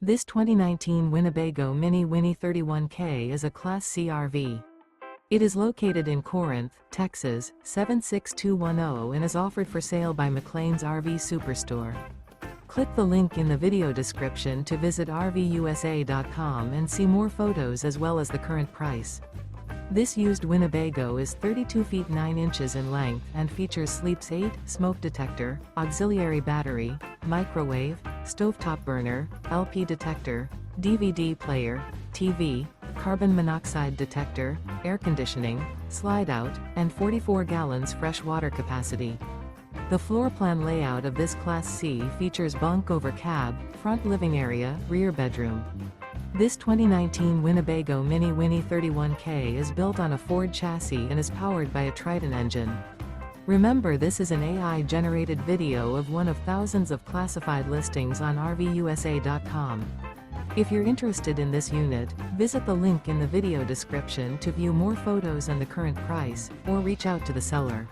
This 2019 Winnebago Minnie Winnie 31K is a Class C RV. It is located in Corinth, Texas, 76210 and is offered for sale by McClain's RV Superstore. Click the link in the video description to visit RVUSA.com and see more photos as well as the current price. This used Winnebago is 32 feet 9 inches in length and features sleeps 8, smoke detector, auxiliary battery, microwave, stovetop burner, LP detector, DVD player, TV, carbon monoxide detector, air conditioning, slide out, and 44 gallons fresh water capacity. The floor plan layout of this Class C features bunk over cab, front living area, rear bedroom. This 2019 Winnebago Minnie Winnie 31K is built on a Ford chassis and is powered by a Triton engine. Remember, this is an AI-generated video of one of thousands of classified listings on RVUSA.com. If you're interested in this unit, visit the link in the video description to view more photos and the current price, or reach out to the seller.